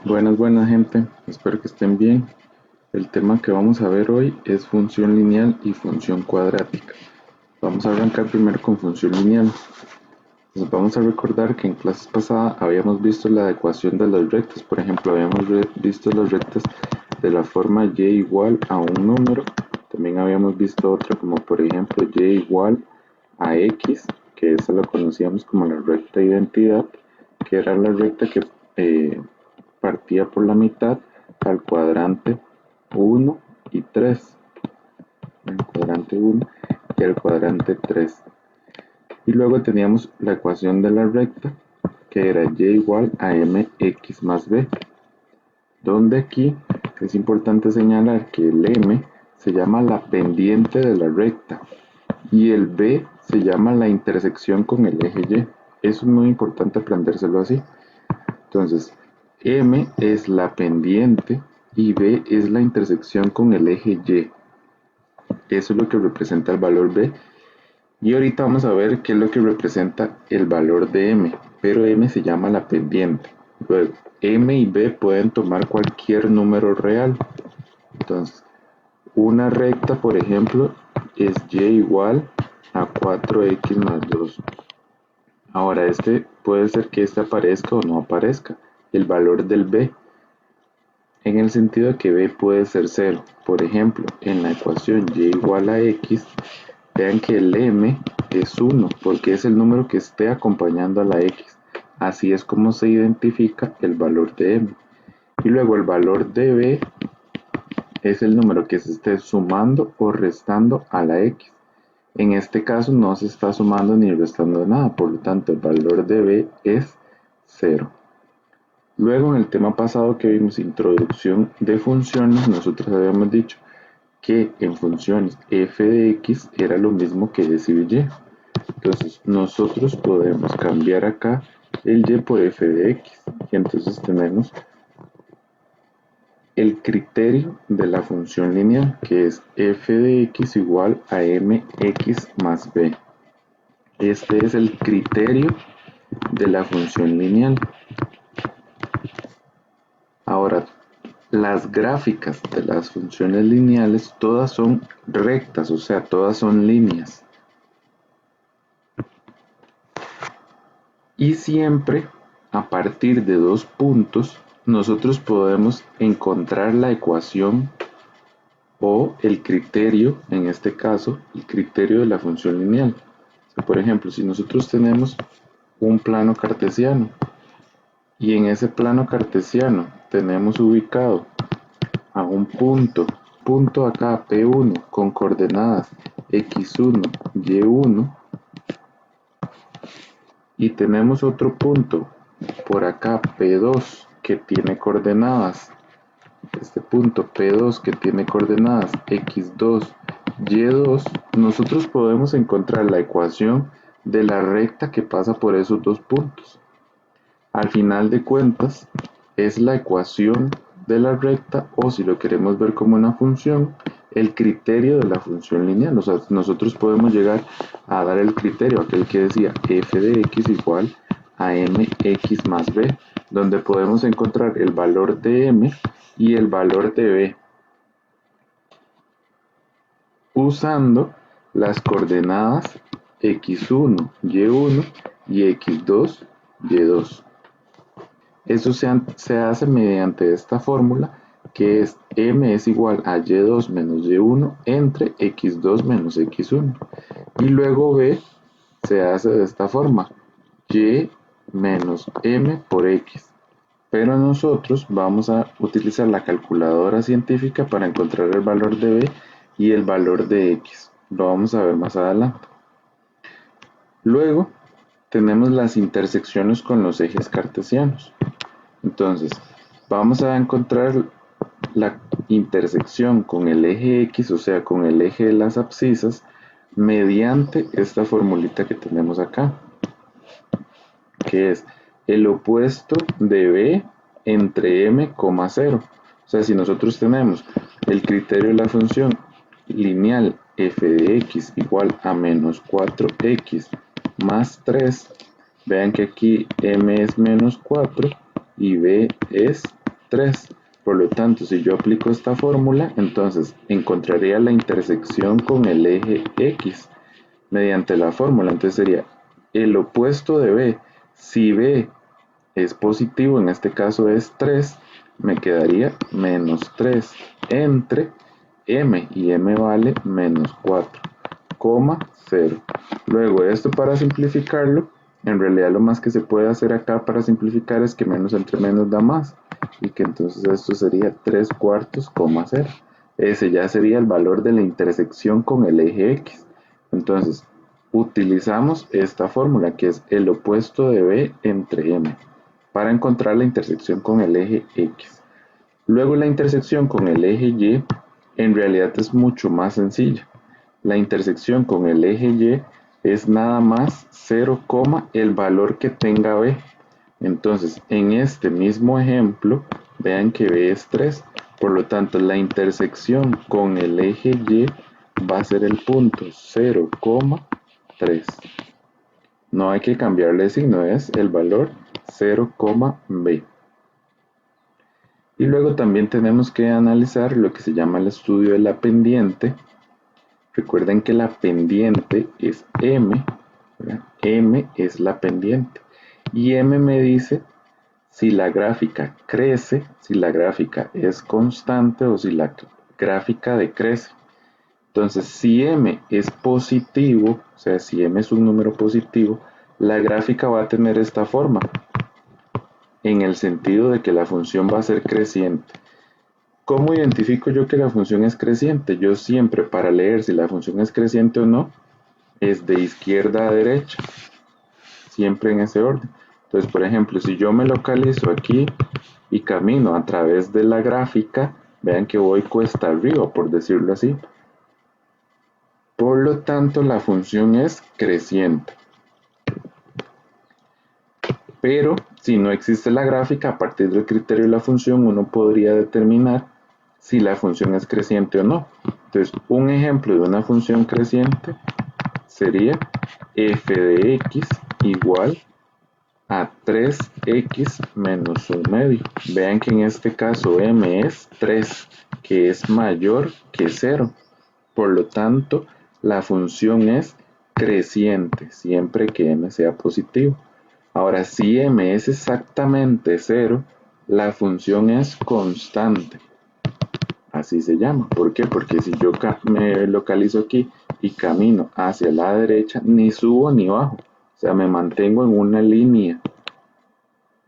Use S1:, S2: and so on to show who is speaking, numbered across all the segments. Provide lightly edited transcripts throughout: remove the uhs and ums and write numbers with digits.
S1: Buenas gente, espero que estén bien. El tema que vamos a ver hoy es función lineal y función cuadrática. Vamos a arrancar primero con función lineal. Entonces vamos a recordar que en clases pasadas habíamos visto la ecuación de las rectas. Por ejemplo, habíamos visto las rectas de la forma y igual a un número. También habíamos visto otra como por ejemplo y igual a x, que esa la conocíamos como la recta identidad, que era la recta que partía por la mitad al cuadrante 1 y 3, el cuadrante 1 y el cuadrante 3. Y luego teníamos la ecuación de la recta, que era y igual a mx más b, donde aquí es importante señalar que el m se llama la pendiente de la recta y el b se llama la intersección con el eje y. Eso es muy importante aprendérselo así. Entonces, M es la pendiente y B es la intersección con el eje Y. Eso es lo que representa el valor B. Y ahorita vamos a ver qué es lo que representa el valor de M. Pero M se llama la pendiente. Luego, M y B pueden tomar cualquier número real. Entonces, una recta, por ejemplo, es Y igual a 4x más 2. Ahora, puede ser que este aparezca o no aparezca. El valor del B, en el sentido de que b puede ser 0. Por ejemplo, en la ecuación y igual a x, vean que el m es 1, porque es el número que esté acompañando a la x. Así es como se identifica el valor de m. Y luego el valor de b es el número que se esté sumando o restando a la x. En este caso no se está sumando ni restando nada, por lo tanto el valor de b es 0. Luego en el tema pasado que vimos introducción de funciones, nosotros habíamos dicho que en funciones f de x era lo mismo que decir y. Entonces nosotros podemos cambiar acá el y por f de x. Y entonces tenemos el criterio de la función lineal, que es f de x igual a mx más b. Este es el criterio de la función lineal. Ahora, las gráficas de las funciones lineales todas son rectas, o sea, todas son líneas. Y siempre, a partir de dos puntos, nosotros podemos encontrar la ecuación o el criterio, en este caso, el criterio de la función lineal. O sea, por ejemplo, si nosotros tenemos un plano cartesiano y en ese plano cartesiano tenemos ubicado a un punto acá P1 con coordenadas X1, Y1, y tenemos otro punto por acá P2 que tiene coordenadas, este punto P2 que tiene coordenadas X2, Y2, nosotros podemos encontrar la ecuación de la recta que pasa por esos dos puntos. Al final de cuentas, es la ecuación de la recta, o si lo queremos ver como una función, el criterio de la función lineal. O sea, nosotros podemos llegar a dar el criterio, aquel que decía f de x igual a mx más b, donde podemos encontrar el valor de m y el valor de b, usando las coordenadas x1, y1 y x2, y2. Eso se hace mediante esta fórmula, que es m es igual a y2 menos y1 entre x2 menos x1. Y luego b se hace de esta forma, y menos m por x. Pero nosotros vamos a utilizar la calculadora científica para encontrar el valor de b y el valor de x. Lo vamos a ver más adelante. Luego tenemos las intersecciones con los ejes cartesianos. Entonces, vamos a encontrar la intersección con el eje X, o sea, con el eje de las abscisas, mediante esta formulita que tenemos acá, que es el opuesto de B entre M, 0. O sea, si nosotros tenemos el criterio de la función lineal f de x igual a menos 4x más 3, vean que aquí m es menos 4 y b es 3. Por lo tanto, si yo aplico esta fórmula, entonces encontraría la intersección con el eje X mediante la fórmula. Entonces sería el opuesto de B. Si B es positivo, en este caso es 3, me quedaría menos 3 entre M, y M vale menos 4, 0. Luego esto, para simplificarlo, en realidad lo más que se puede hacer acá para simplificar es que menos entre menos da más, y que entonces esto sería 3 cuartos, 0. Ese ya sería el valor de la intersección con el eje X. Entonces utilizamos esta fórmula, que es el opuesto de B entre M, para encontrar la intersección con el eje X. Luego la intersección con el eje Y en realidad es mucho más sencilla. La intersección con el eje Y es nada más 0, el valor que tenga B. Entonces, en este mismo ejemplo, vean que B es 3. Por lo tanto, la intersección con el eje Y va a ser el punto 0, 3. No hay que cambiarle de signo, es el valor 0, B. Y luego también tenemos que analizar lo que se llama el estudio de la pendiente. Recuerden que la pendiente es M, ¿verdad? M es la pendiente. Y M me dice si la gráfica crece, si la gráfica es constante o si la gráfica decrece. Entonces, si M es positivo, o sea, si M es un número positivo, la gráfica va a tener esta forma, en el sentido de que la función va a ser creciente. ¿Cómo identifico yo que la función es creciente? Yo siempre, para leer si la función es creciente o no, es de izquierda a derecha, siempre en ese orden. Entonces, por ejemplo, si yo me localizo aquí y camino a través de la gráfica, vean que voy cuesta arriba, por decirlo así. Por lo tanto, la función es creciente. Pero si no existe la gráfica, a partir del criterio de la función, uno podría determinar si la función es creciente o no. Entonces, un ejemplo de una función creciente sería f de x igual a 3x menos 1 medio. Vean que en este caso m es 3, que es mayor que 0. Por lo tanto, la función es creciente, siempre que m sea positivo. Ahora, si m es exactamente 0, la función es constante. Así se llama. ¿Por qué? Porque si yo me localizo aquí y camino hacia la derecha, ni subo ni bajo. O sea, me mantengo en una línea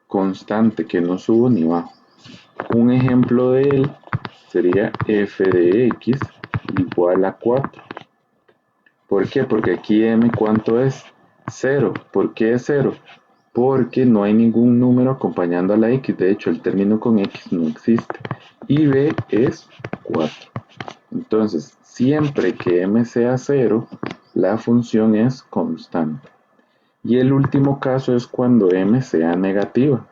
S1: constante, que no subo ni bajo. Un ejemplo de él sería f de x igual a 4. ¿Por qué? Porque aquí m, ¿cuánto es? 0. ¿Por qué es 0? Porque no hay ningún número acompañando a la x. De hecho, el término con x no existe. Y b es 4. Entonces, siempre que m sea 0, la función es constante. Y el último caso es cuando m sea negativa.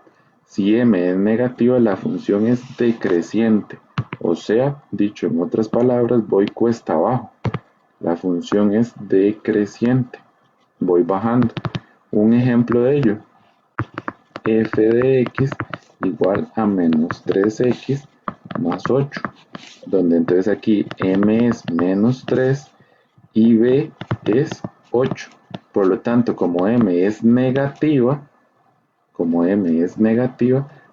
S1: Si m es negativa, la función es decreciente. O sea, dicho en otras palabras, voy cuesta abajo. La función es decreciente. Voy bajando. Un ejemplo de ello, f de x igual a menos 3x más 8, donde entonces aquí m es menos 3 y b es 8. Por lo tanto, como m es negativa,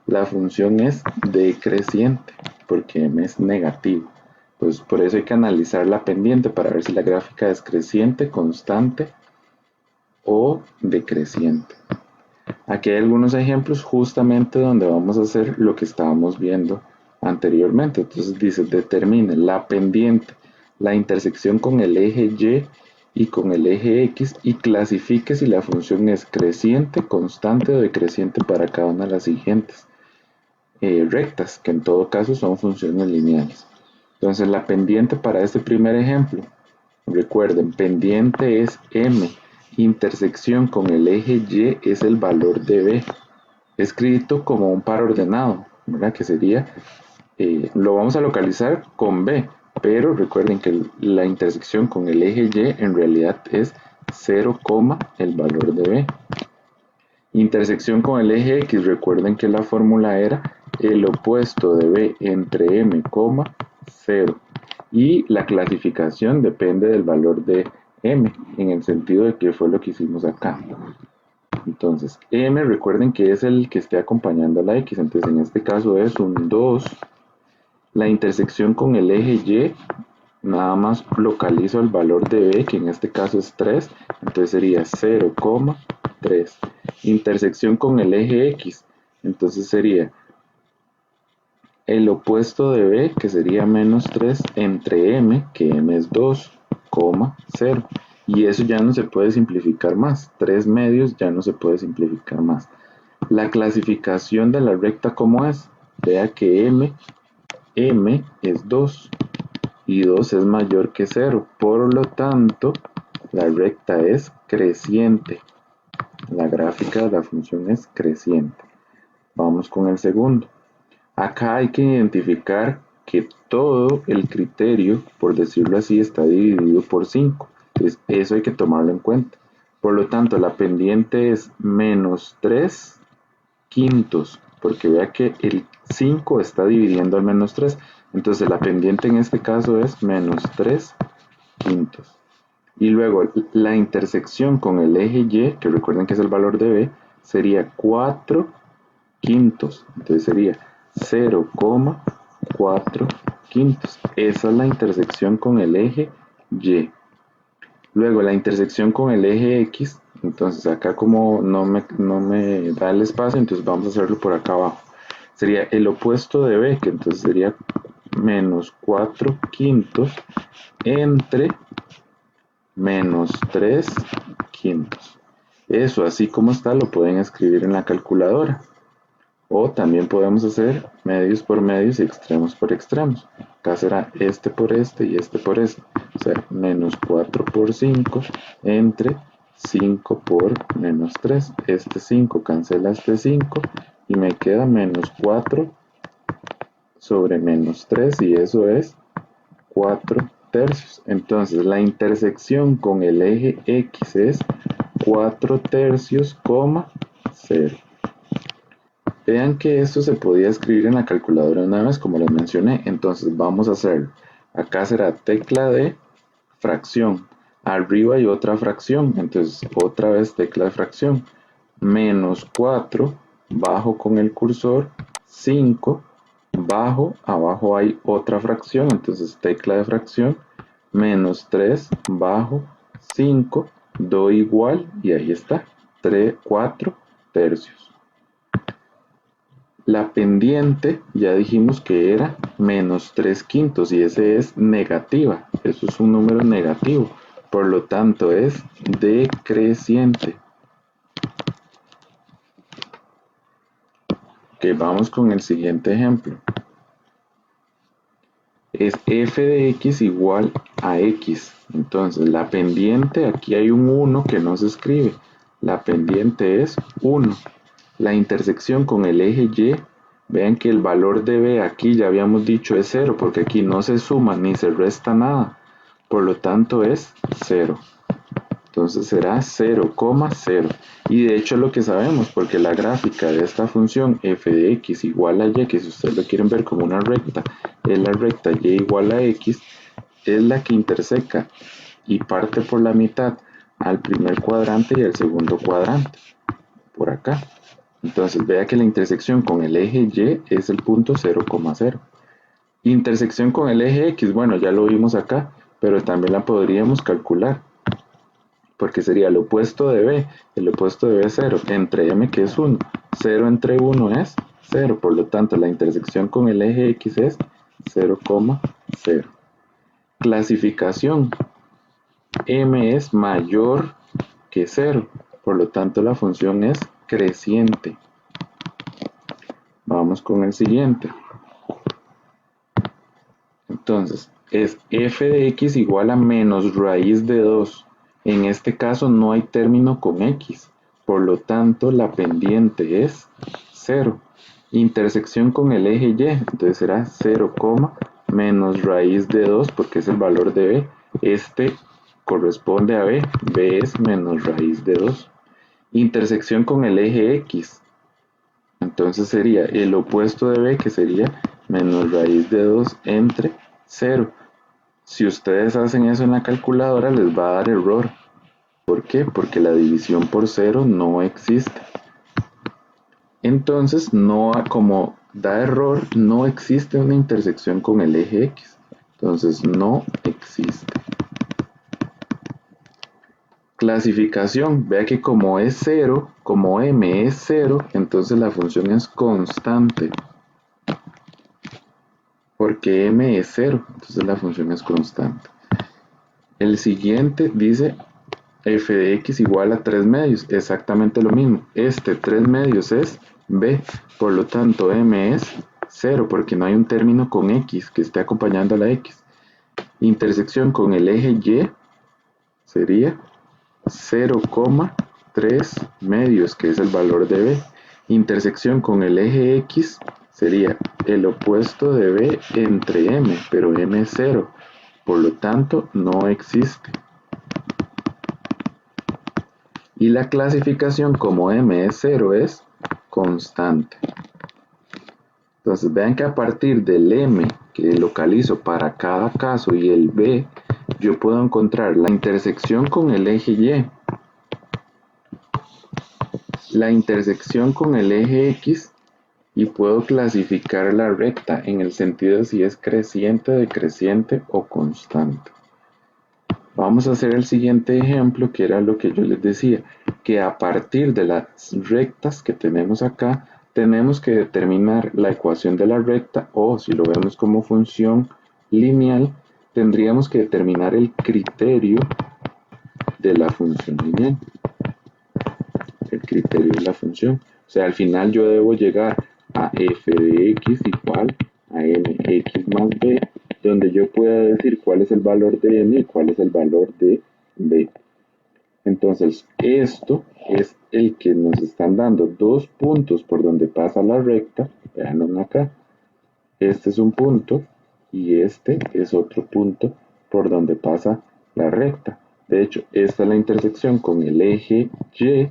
S1: la función es decreciente, porque m es negativo. Pues por eso hay que analizar la pendiente para ver si la gráfica es creciente, constante o decreciente. Aquí hay algunos ejemplos justamente donde vamos a hacer lo que estábamos viendo anteriormente. Entonces dice, determine la pendiente, la intersección con el eje Y con el eje X y clasifique si la función es creciente, constante o decreciente para cada una de las siguientes rectas, que en todo caso son funciones lineales. Entonces la pendiente para este primer ejemplo, recuerden, pendiente es m, intersección con el eje Y es el valor de b, escrito como un par ordenado, ¿verdad? Que sería, lo vamos a localizar con b, pero recuerden que la intersección con el eje Y en realidad es 0, el valor de b. Intersección con el eje X, recuerden que la fórmula era el opuesto de b entre m, 0. Y la clasificación depende del valor de m, en el sentido de que fue lo que hicimos acá. Entonces, m, recuerden que es el que esté acompañando a la x, entonces en este caso es un 2. La intersección con el eje y, nada más localizo el valor de b, que en este caso es 3, entonces sería 0,3. Intersección con el eje x, entonces sería el opuesto de b, que sería menos 3, entre m, que m es 2, 0. Y eso ya no se puede simplificar más. 3 medios ya no se puede simplificar más. La clasificación de la recta, ¿cómo es? Vea que m es 2 y 2 es mayor que 0. Por lo tanto, la recta es creciente. La gráfica de la función es creciente. Vamos con el segundo. Acá hay que identificar que todo el criterio, por decirlo así, está dividido por 5. Entonces, eso hay que tomarlo en cuenta. Por lo tanto, la pendiente es menos 3 quintos, porque vea que el 5 está dividiendo al menos 3. Entonces, la pendiente en este caso es menos 3 quintos. Y luego, la intersección con el eje y, que recuerden que es el valor de b, sería 4 quintos. Entonces sería 0,4 quintos. Esa es la intersección con el eje y. Luego la intersección con el eje x, entonces acá como no me da el espacio, entonces vamos a hacerlo por acá abajo. Sería el opuesto de b, que entonces sería menos 4 quintos entre menos 3 quintos. Eso, así como está, lo pueden escribir en la calculadora. O también podemos hacer medios por medios y extremos por extremos. Acá será este por este y este por este. O sea, menos 4 por 5 entre 5 por menos 3. Este 5 cancela este 5 y me queda menos 4 sobre menos 3 y eso es 4 tercios. Entonces la intersección con el eje X es 4 tercios, 0. Vean que esto se podía escribir en la calculadora una vez, como les mencioné. Entonces vamos a hacerlo. Acá será tecla de fracción. Arriba hay otra fracción. Entonces otra vez tecla de fracción. Menos 4, bajo con el cursor, 5, bajo, abajo hay otra fracción. Entonces tecla de fracción. Menos 3, bajo, 5, doy igual y ahí está. 3, 4 tercios. La pendiente ya dijimos que era menos 3 quintos y ese es negativa, eso es un número negativo, por lo tanto es decreciente. Ok, vamos con el siguiente ejemplo. Es f de x igual a x, entonces la pendiente, aquí hay un 1 que no se escribe, la pendiente es 1. La intersección con el eje y, vean que el valor de b aquí ya habíamos dicho es 0, porque aquí no se suma ni se resta nada, por lo tanto es 0. Entonces será 0,0. Y de hecho es lo que sabemos, porque la gráfica de esta función f de x igual a y, que si ustedes lo quieren ver como una recta, es la recta y igual a x, es la que interseca y parte por la mitad al primer cuadrante y al segundo cuadrante, por acá. Entonces vea que la intersección con el eje y es el punto 0,0. Intersección con el eje x, bueno, ya lo vimos acá, pero también la podríamos calcular, porque sería el opuesto de b, el opuesto de b es 0, entre m que es 1, 0 entre 1 es 0, por lo tanto la intersección con el eje x es 0,0. Clasificación, m es mayor que 0, por lo tanto la función es creciente. Vamos con el siguiente. Entonces, es f de x igual a menos raíz de 2. En este caso no hay término con x, por lo tanto la pendiente es 0. Intersección con el eje y, entonces será 0, menos raíz de 2 porque es el valor de b. Este corresponde a b, b es menos raíz de 2. Intersección con el eje x, Entonces sería el opuesto de b, que sería menos raíz de 2 entre 0. Si ustedes hacen eso en la calculadora les va a dar error. ¿Por qué? Porque la división por 0 no existe. Entonces, como da error, no existe una intersección con el eje X. Entonces, no existe. Clasificación. Vea que como es 0, como m es 0, entonces la función es constante. Porque m es 0, entonces la función es constante. El siguiente dice f de x igual a 3 medios, exactamente lo mismo. Este 3 medios es b, por lo tanto m es 0, porque no hay un término con x que esté acompañando a la x. Intersección con el eje y sería 0,3 medios, que es el valor de b. Intersección con el eje x sería el opuesto de b entre m, pero m es 0, por lo tanto no existe. Y la clasificación como m es 0 es constante. Entonces vean que a partir del m que localizo para cada caso y el b, yo puedo encontrar la intersección con el eje y, la intersección con el eje x, y puedo clasificar la recta en el sentido de si es creciente, decreciente o constante. Vamos a hacer el siguiente ejemplo, que era lo que yo les decía, que a partir de las rectas que tenemos acá, tenemos que determinar la ecuación de la recta, o si lo vemos como función lineal, tendríamos que determinar el criterio de la función lineal. El criterio de la función. O sea, al final yo debo llegar a f de x igual a mx más b, donde yo pueda decir cuál es el valor de m y cuál es el valor de b. Entonces, esto es el que nos están dando dos puntos por donde pasa la recta. Veanlo acá. Este es un punto y este es otro punto por donde pasa la recta. De hecho, esta es la intersección con el eje y.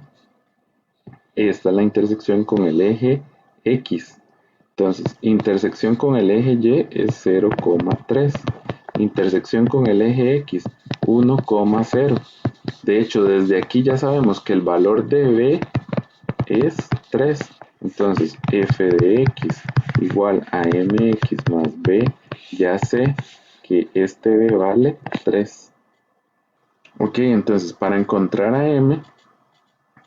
S1: Esta es la intersección con el eje X. Entonces, intersección con el eje Y es 0,3. Intersección con el eje X, 1,0. De hecho, desde aquí ya sabemos que el valor de B es 3. Entonces, f de x igual a mx más b. Ya sé que este b vale 3. Ok, entonces para encontrar a m,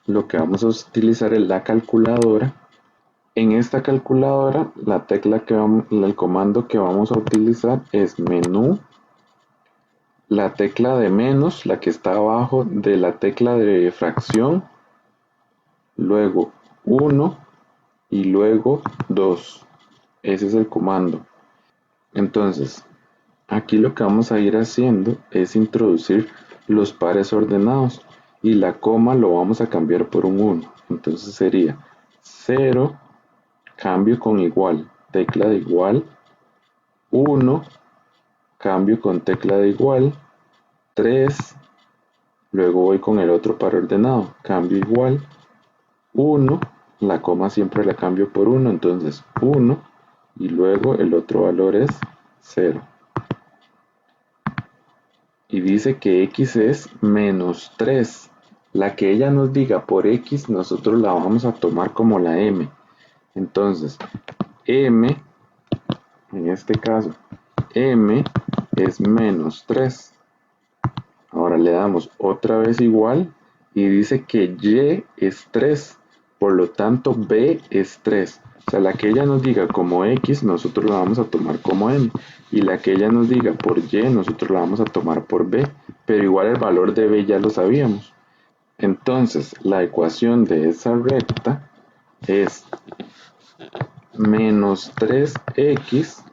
S1: lo que vamos a utilizar es la calculadora. En esta calculadora, el comando que vamos a utilizar es menú, la tecla de menos, la que está abajo de la tecla de fracción, luego 1 y luego 2. Ese es el comando. Entonces, aquí lo que vamos a ir haciendo es introducir los pares ordenados y la coma lo vamos a cambiar por un 1. Entonces sería 0, cambio con igual, tecla de igual, 1, cambio con tecla de igual, 3, luego voy con el otro par ordenado, cambio igual, 1, la coma siempre la cambio por 1, entonces 1, y luego el otro valor es 0. Y dice que x es menos 3. La que ella nos diga por x, nosotros la vamos a tomar como la m. Entonces, m, en este caso, m es menos 3. Ahora le damos otra vez igual y dice que y es 3. Por lo tanto, b es 3. O sea, la que ella nos diga como x, nosotros la vamos a tomar como m. Y la que ella nos diga por y, nosotros la vamos a tomar por b. Pero igual el valor de b ya lo sabíamos. Entonces, la ecuación de esa recta es menos 3x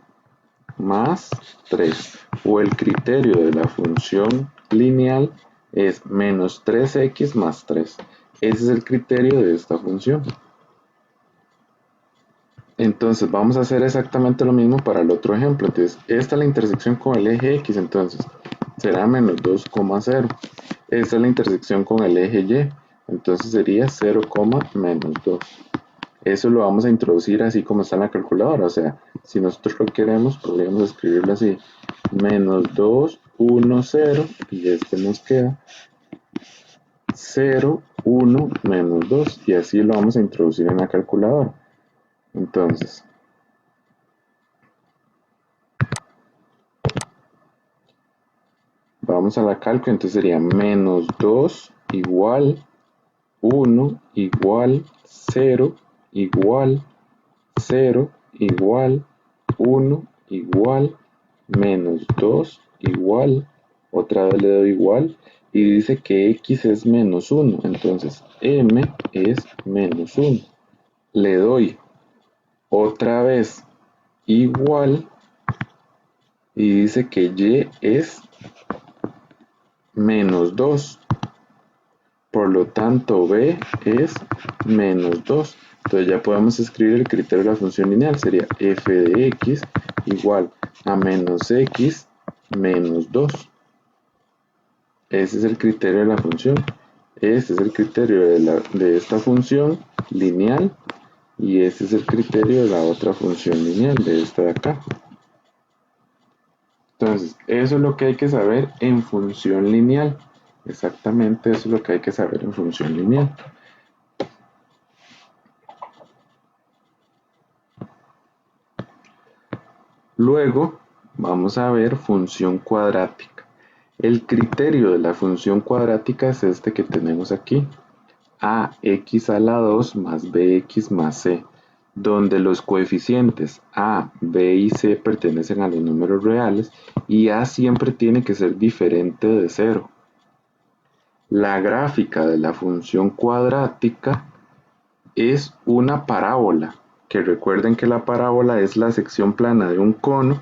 S1: más 3. O el criterio de la función lineal es menos 3x más 3. Ese es el criterio de esta función. Entonces vamos a hacer exactamente lo mismo para el otro ejemplo. Entonces, esta es la intersección con el eje X, entonces será menos 2,0. Esta es la intersección con el eje Y, entonces sería 0, menos 2. Eso lo vamos a introducir así como está en la calculadora. O sea, si nosotros lo queremos, podríamos escribirlo así. Menos 2, 1, 0. Y este nos queda 0, 1, menos 2. Y así lo vamos a introducir en la calculadora. Entonces, vamos a la calco. Entonces sería menos 2 igual 1 igual 0 igual 0 igual 1 igual menos 2 igual, otra vez le doy igual y dice que x es menos 1, entonces m es menos 1. Le doy otra vez igual y dice que y es menos 2. Por lo tanto, b es menos 2. Entonces ya podemos escribir el criterio de la función lineal. Sería f de x igual a menos x menos 2. Ese es el criterio de la función. Este es el criterio de esta función lineal. Y este es el criterio de la otra función lineal, de esta de acá. Entonces, eso es lo que hay que saber en función lineal. Exactamente eso es lo que hay que saber en función lineal. Luego vamos a ver función cuadrática. El criterio de la función cuadrática es este que tenemos aquí. Ax a la 2 más bx más c, donde los coeficientes a, b y c pertenecen a los números reales y a siempre tiene que ser diferente de 0. La gráfica de la función cuadrática es una parábola, que recuerden que la parábola es la sección plana de un cono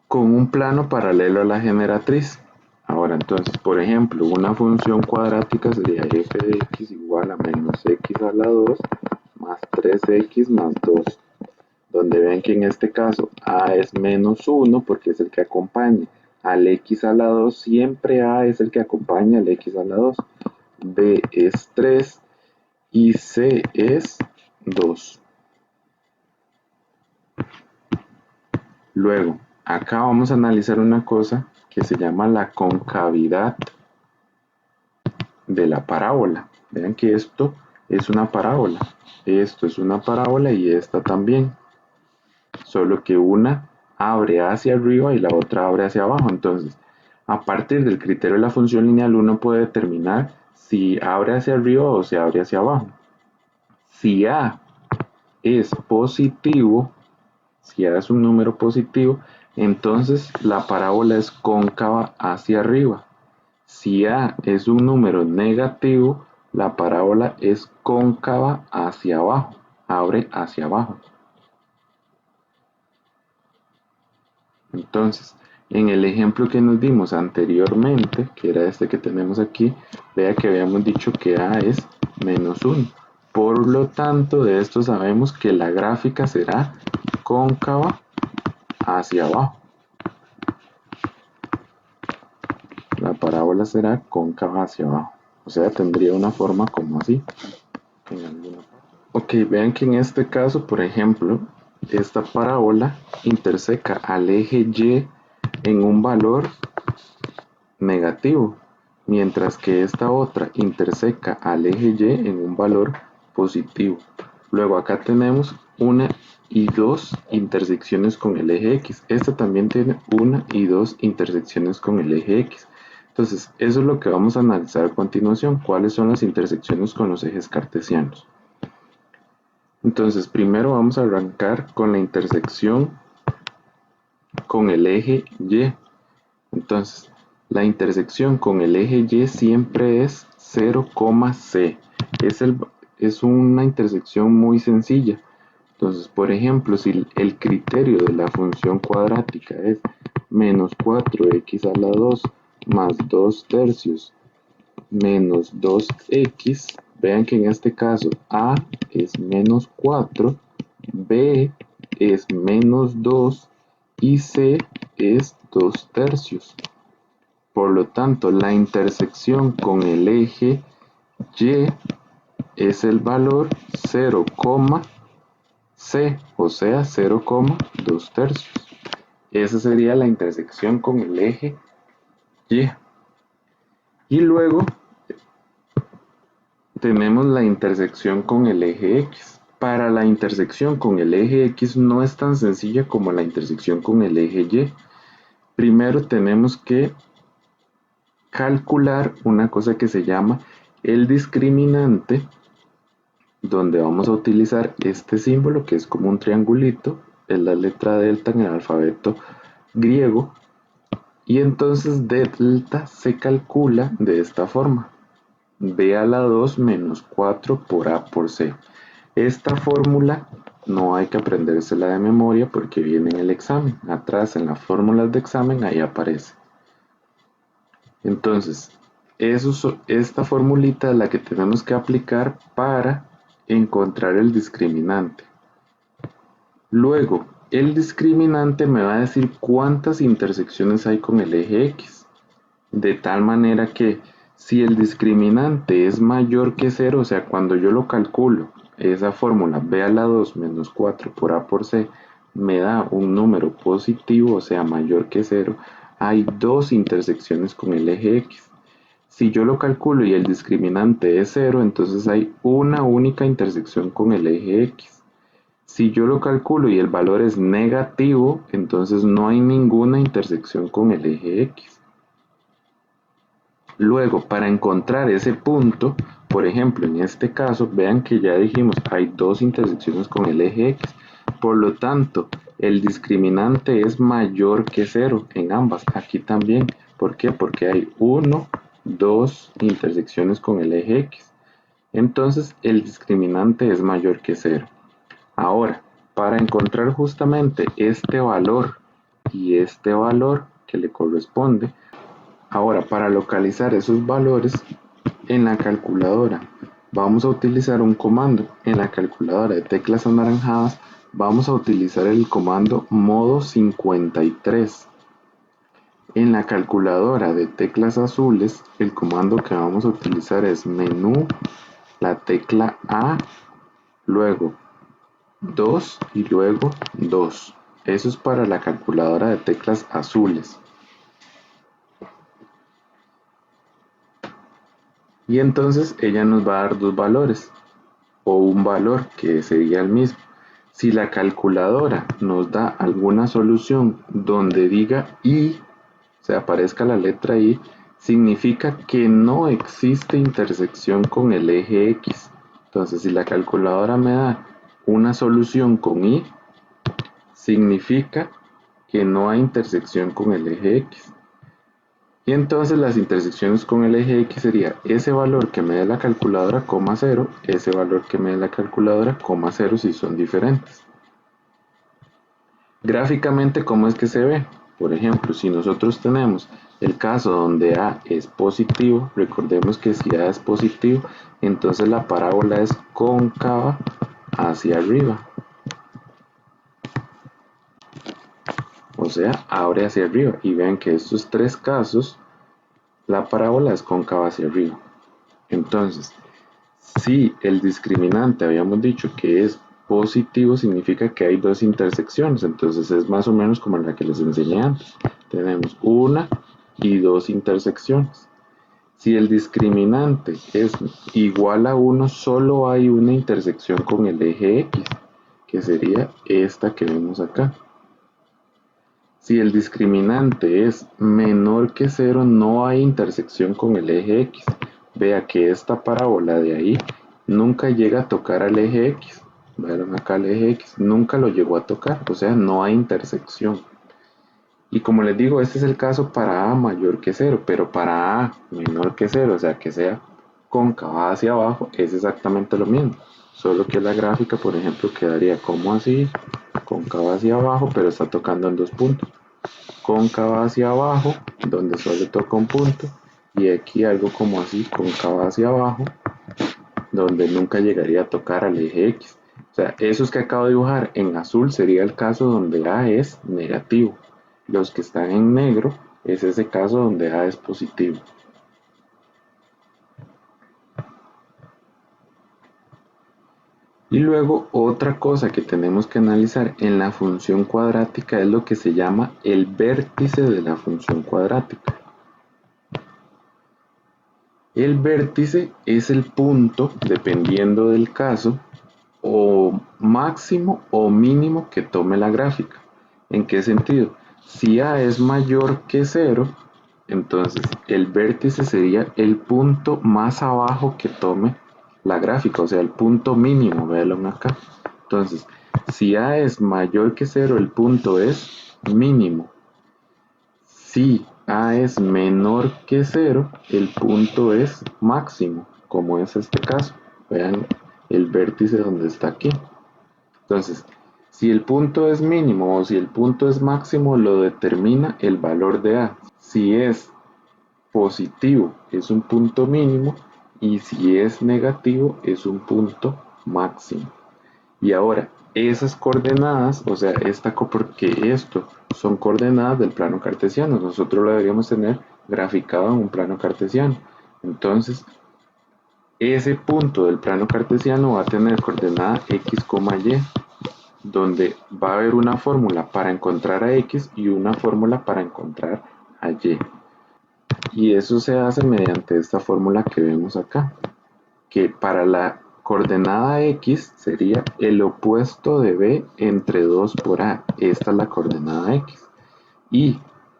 S1: con un plano paralelo a la generatriz. Ahora entonces, por ejemplo, una función cuadrática sería f de x igual a menos x a la 2 más 3x más 2, donde ven que en este caso a es menos 1 porque es el que acompaña al x a la 2, siempre a es el que acompaña al x a la 2, b es 3 y c es 2. Luego, acá vamos a analizar una cosa que se llama la concavidad de la parábola. Vean que esto es una parábola. Esto es una parábola y esta también. Solo que una abre hacia arriba y la otra abre hacia abajo. Entonces, a partir del criterio de la función lineal, uno puede determinar si abre hacia arriba o si abre hacia abajo. Si A es positivo, si A es un número positivo, entonces la parábola es cóncava hacia arriba. Si A es un número negativo, la parábola es cóncava hacia abajo, abre hacia abajo. Entonces, en el ejemplo que nos dimos anteriormente, que era este que tenemos aquí, vea que habíamos dicho que A es menos 1. Por lo tanto, de esto sabemos que la gráfica será cóncava hacia abajo. La parábola será cóncava hacia abajo. O sea, tendría una forma como así. Ok, vean que en este caso, por ejemplo, esta parábola interseca al eje Y en un valor negativo, mientras que esta otra interseca al eje Y en un valor positivo. Luego acá tenemos una y dos intersecciones con el eje X. Esta también tiene una y dos intersecciones con el eje X. Entonces, eso es lo que vamos a analizar a continuación. ¿Cuáles son las intersecciones con los ejes cartesianos? Entonces, primero vamos a arrancar con la intersección con el eje Y. Entonces, la intersección con el eje Y siempre es 0, c. Es una intersección muy sencilla. Entonces, por ejemplo, si el criterio de la función cuadrática es menos 4x a la 2 más 2 tercios menos 2x, vean que en este caso a es menos 4, b es menos 2 y c es 2 tercios. Por lo tanto, la intersección con el eje Y es el valor 0,c, o sea 0,2 tercios. Esa sería la intersección con el eje Y. Y luego tenemos la intersección con el eje X. Para la intersección con el eje X no es tan sencilla como la intersección con el eje Y. Primero tenemos que calcular una cosa que se llama el discriminante, donde vamos a utilizar este símbolo que es como un triangulito, es la letra delta en el alfabeto griego, y entonces delta se calcula de esta forma: b a la 2 menos 4 por a por c. Esta fórmula no hay que aprendérsela de memoria porque viene en el examen. Atrás en las fórmulas de examen ahí aparece. Entonces, esta formulita es la que tenemos que aplicar para encontrar el discriminante. Luego, el discriminante me va a decir cuántas intersecciones hay con el eje X. De tal manera que si el discriminante es mayor que 0, o sea, cuando yo lo calculo, esa fórmula b a la 2 menos 4 por a por c me da un número positivo, o sea, mayor que 0, hay dos intersecciones con el eje X. Si yo lo calculo y el discriminante es 0, entonces hay una única intersección con el eje X. Si yo lo calculo y el valor es negativo, entonces no hay ninguna intersección con el eje X. Luego, para encontrar ese punto, por ejemplo, en este caso, vean que ya dijimos, hay dos intersecciones con el eje X. Por lo tanto, el discriminante es mayor que 0 en ambas. Aquí también. ¿Por qué? Porque hay dos intersecciones con el eje X. Entonces, el discriminante es mayor que 0. Ahora, para encontrar justamente este valor y este valor que le corresponde, ahora, para localizar esos valores en la calculadora, vamos a utilizar un comando. En la calculadora de teclas anaranjadas, vamos a utilizar el comando modo 53. En la calculadora de teclas azules, el comando que vamos a utilizar es menú, la tecla A, luego 2 y luego 2. Eso es para la calculadora de teclas azules. Y entonces ella nos va a dar dos valores, o un valor que sería el mismo. Si la calculadora nos da alguna solución donde diga y, o sea, aparezca la letra y, significa que no existe intersección con el eje X. Entonces, si la calculadora me da una solución con y, significa que no hay intersección con el eje X. Y entonces las intersecciones con el eje X sería ese valor que me dé la calculadora, coma 0, ese valor que me dé la calculadora, coma 0 si son diferentes. Gráficamente, ¿cómo es que se ve? Por ejemplo, si nosotros tenemos el caso donde A es positivo, recordemos que si A es positivo, entonces la parábola es cóncava hacia arriba. O sea, abre hacia arriba. Y vean que estos tres casos, la parábola es cóncava hacia arriba. Entonces, si el discriminante habíamos dicho que es positivo, significa que hay dos intersecciones. Entonces es más o menos como la que les enseñé antes. Tenemos una y dos intersecciones. Si el discriminante es igual a 1, solo hay una intersección con el eje X, que sería esta que vemos acá. Si el discriminante es menor que 0, no hay intersección con el eje X. Vea que esta parábola de ahí nunca llega a tocar al eje X. Vean acá el eje X, nunca lo llegó a tocar, o sea, no hay intersección. Y como les digo, este es el caso para A mayor que 0, pero para A menor que 0, o sea, que sea cóncava hacia abajo, es exactamente lo mismo. Solo que la gráfica, por ejemplo, quedaría como así, cóncava hacia abajo, pero está tocando en dos puntos. Cóncava hacia abajo, donde solo toca un punto, y aquí algo como así, cóncava hacia abajo, donde nunca llegaría a tocar al eje X. O sea, esos que acabo de dibujar en azul sería el caso donde A es negativo. Los que están en negro es ese caso donde A es positivo. Y luego otra cosa que tenemos que analizar en la función cuadrática es lo que se llama el vértice de la función cuadrática. El vértice es el punto, dependiendo del caso, o máximo o mínimo que tome la gráfica. ¿En qué sentido? Si A es mayor que 0, entonces el vértice sería el punto más abajo que tome la gráfica, o sea, el punto mínimo, véanlo acá. Entonces, si A es mayor que 0, el punto es mínimo. Si A es menor que 0, el punto es máximo, como es este caso. Vean el vértice donde está aquí. Entonces, si el punto es mínimo o si el punto es máximo, lo determina el valor de A. Si es positivo, es un punto mínimo, y si es negativo, es un punto máximo. Y ahora, esas coordenadas, o sea, porque esto son coordenadas del plano cartesiano, nosotros lo deberíamos tener graficado en un plano cartesiano. Entonces, ese punto del plano cartesiano va a tener coordenada x, y, donde va a haber una fórmula para encontrar a x y una fórmula para encontrar a y. Y eso se hace mediante esta fórmula que vemos acá, que para la coordenada x sería el opuesto de b entre 2 por a. Esta es la coordenada x. Y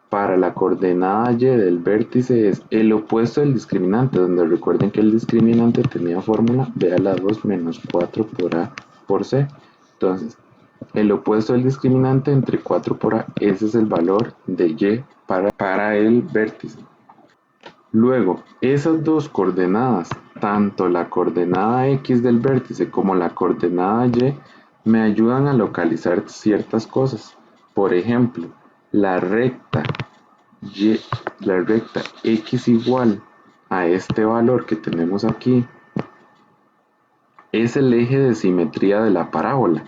S1: para la coordenada y del vértice es el opuesto del discriminante, donde recuerden que el discriminante tenía fórmula b a la 2 menos 4 por a por c. Entonces, el opuesto del discriminante entre 4 por a, ese es el valor de y para el vértice. Luego, esas dos coordenadas, tanto la coordenada x del vértice como la coordenada y, me ayudan a localizar ciertas cosas. Por ejemplo, la recta x igual a este valor que tenemos aquí es el eje de simetría de la parábola.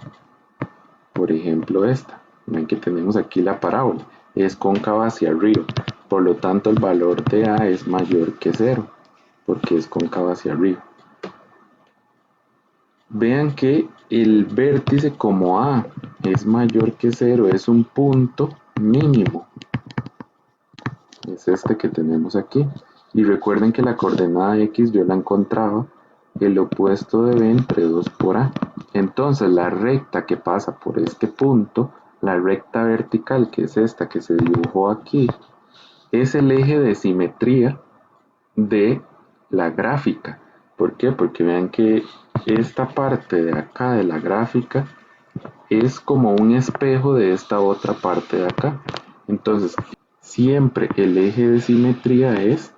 S1: Por ejemplo, esta. Ven que tenemos aquí la parábola. Es cóncava hacia arriba. Por lo tanto, el valor de A es mayor que 0, porque es cóncava hacia arriba. Vean que el vértice, como A es mayor que 0, es un punto mínimo. Es este que tenemos aquí. Y recuerden que la coordenada x yo la encontraba el opuesto de b entre 2 por a. Entonces la recta que pasa por este punto, la recta vertical, que es esta que se dibujó aquí, es el eje de simetría de la gráfica. ¿Por qué? Porque vean que esta parte de acá de la gráfica es como un espejo de esta otra parte de acá. Entonces, siempre el eje de simetría es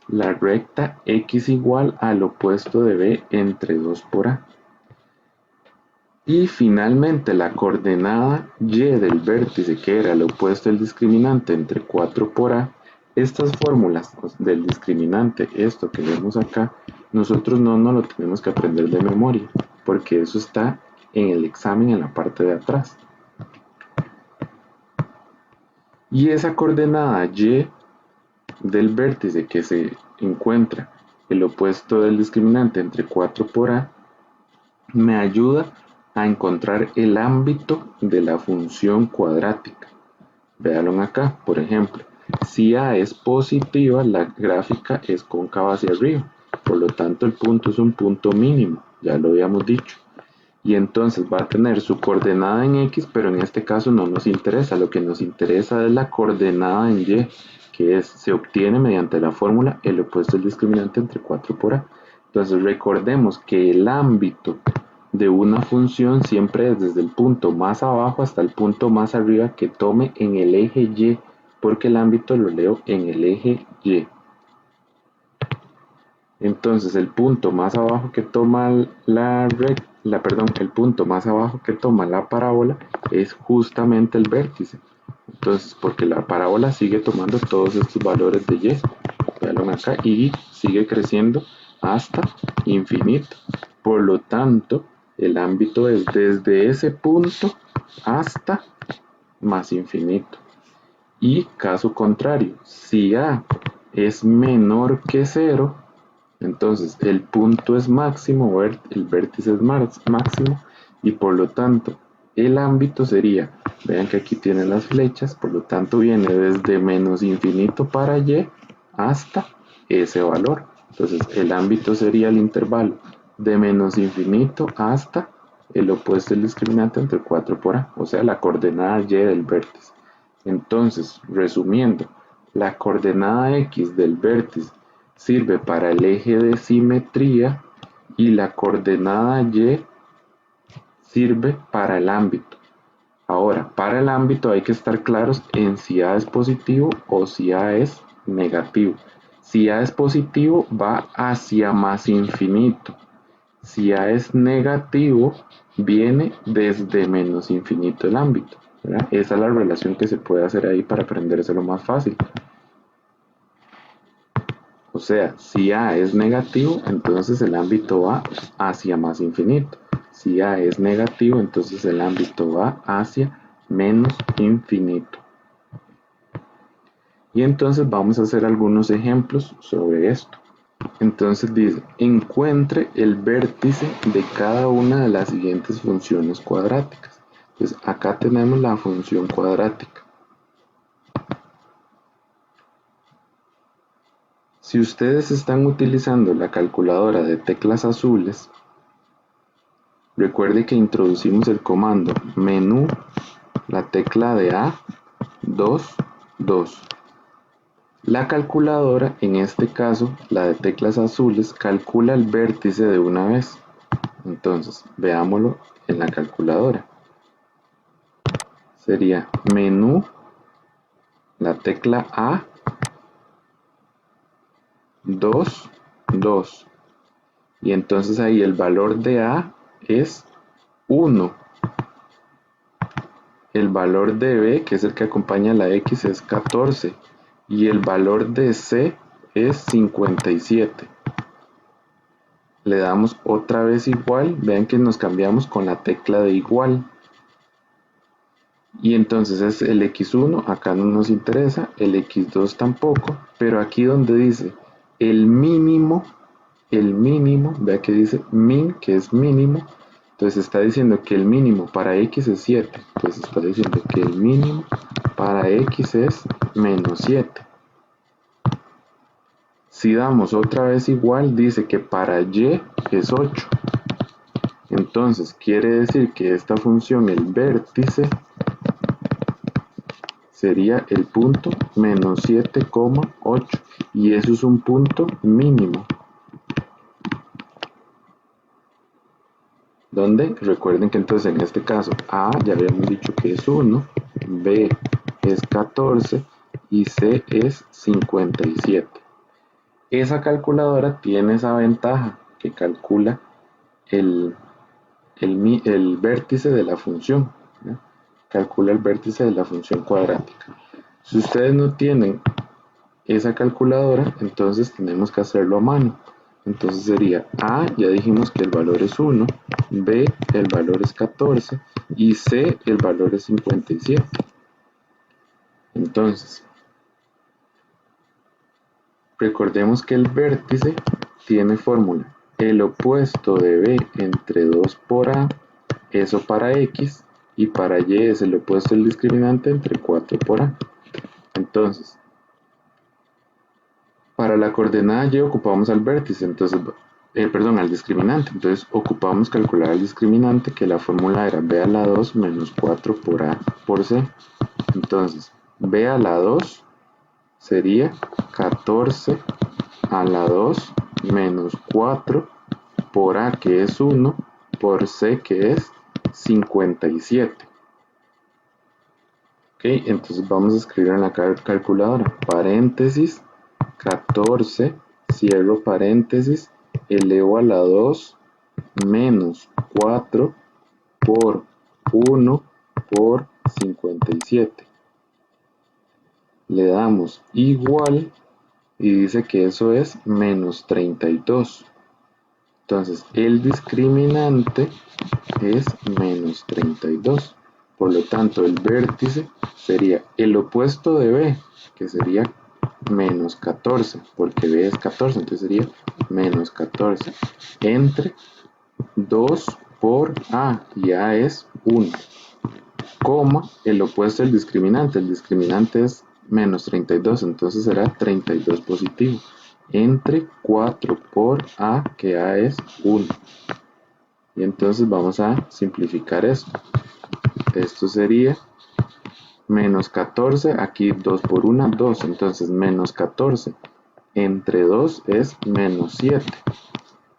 S1: la recta x igual al opuesto de b entre 2 por a. Y finalmente la coordenada y del vértice, que era el opuesto del discriminante entre 4 por a, estas fórmulas del discriminante, esto que vemos acá, nosotros no nos lo tenemos que aprender de memoria, porque eso está en el examen en la parte de atrás. Y esa coordenada y del vértice que se encuentra el opuesto del discriminante entre 4 por a, me ayuda a encontrar el ámbito de la función cuadrática. Véanlo acá, por ejemplo, si A es positiva, la gráfica es cóncava hacia arriba, por lo tanto el punto es un punto mínimo, ya lo habíamos dicho. Y entonces va a tener su coordenada en x, pero en este caso no nos interesa, lo que nos interesa es la coordenada en y, que se obtiene mediante la fórmula el opuesto del discriminante entre 4 por a. Entonces recordemos que el ámbito de una función siempre es desde el punto más abajo hasta el punto más arriba que tome en el eje y, porque el ámbito lo leo en el eje y. Entonces el punto más abajo que toma el punto más abajo que toma la parábola es justamente el vértice. Entonces, porque la parábola sigue tomando todos estos valores de y, veanlo acá, y sigue creciendo hasta infinito. Por lo tanto, el ámbito es desde ese punto hasta más infinito. Y caso contrario, si A es menor que 0, Entonces el punto es máximo, el vértice es máximo, y por lo tanto el ámbito sería, vean que aquí tienen las flechas, por lo tanto viene desde menos infinito para y hasta ese valor. Entonces el ámbito sería el intervalo de menos infinito hasta el opuesto del discriminante entre 4 por a, o sea, la coordenada y del vértice. Entonces, resumiendo, la coordenada x del vértice sirve para el eje de simetría y la coordenada y sirve para el ámbito. Ahora, para el ámbito hay que estar claros en si A es positivo o si A es negativo. Si A es positivo, va hacia más infinito. Si A es negativo, viene desde menos infinito el ámbito, ¿verdad? Esa es la relación que se puede hacer ahí para aprendérselo más fácil. O sea, si A es negativo, entonces el ámbito va hacia más infinito. Si A es negativo, entonces el ámbito va hacia menos infinito. Y entonces vamos a hacer algunos ejemplos sobre esto. Entonces dice, encuentre el vértice de cada una de las siguientes funciones cuadráticas. Entonces acá tenemos la función cuadrática. Si ustedes están utilizando la calculadora de teclas azules, recuerde que introducimos el comando menú, la tecla de A, 2, 2. La calculadora, en este caso, la de teclas azules, calcula el vértice de una vez. Entonces, veámoslo en la calculadora. Sería menú, la tecla A, 2, 2. Y entonces ahí el valor de A es 1. El valor de B, que es el que acompaña a la X, es 14. Y el valor de C es 57. Le damos otra vez igual. Vean que nos cambiamos con la tecla de igual. Y entonces es el x1, acá no nos interesa, el x2 tampoco, pero aquí donde dice el mínimo, vea que dice min, que es mínimo, entonces está diciendo que el mínimo para x es 7, entonces está diciendo que el mínimo para x es menos 7. Si damos otra vez igual, dice que para y es 8. Entonces quiere decir que esta función, el vértice, sería el punto menos 7,8 y eso es un punto mínimo. Donde recuerden que entonces en este caso A ya habíamos dicho que es 1, B es 14 y C es 57. Esa calculadora tiene esa ventaja que calcula el vértice de la función, ¿no? Calcula el vértice de la función cuadrática. Si ustedes no tienen esa calculadora, entonces tenemos que hacerlo a mano. Entonces sería A, ya dijimos que el valor es 1, B, el valor es 14 y C, el valor es 57. Entonces, recordemos que el vértice tiene fórmula. El opuesto de B entre 2 por A, eso para X, y para Y es el opuesto del discriminante entre 4 por A. Entonces, para la coordenada Y ocupamos al vértice, entonces, al discriminante. Entonces ocupamos calcular el discriminante, que la fórmula era B a la 2 menos 4 por A por C. Entonces, B a la 2 sería 14 a la 2 menos 4 por A, que es 1, por C, que es 57. Ok, entonces vamos a escribir en la calculadora, paréntesis, 14, cierro paréntesis, elevo a la 2 menos 4 por 1 por 57. Le damos igual y dice que eso es menos 32. Entonces el discriminante es menos 32. Por lo tanto el vértice sería el opuesto de B, que sería menos 14, porque b es 14, entonces sería menos 14 entre 2 por a, y a es 1, coma el opuesto del discriminante. El discriminante es menos 32, entonces será 32 positivo, entre 4 por a, que a es 1. Y entonces vamos a simplificar esto. Esto sería menos 14, aquí 2 por 1, 2, entonces menos 14 entre 2 es menos 7.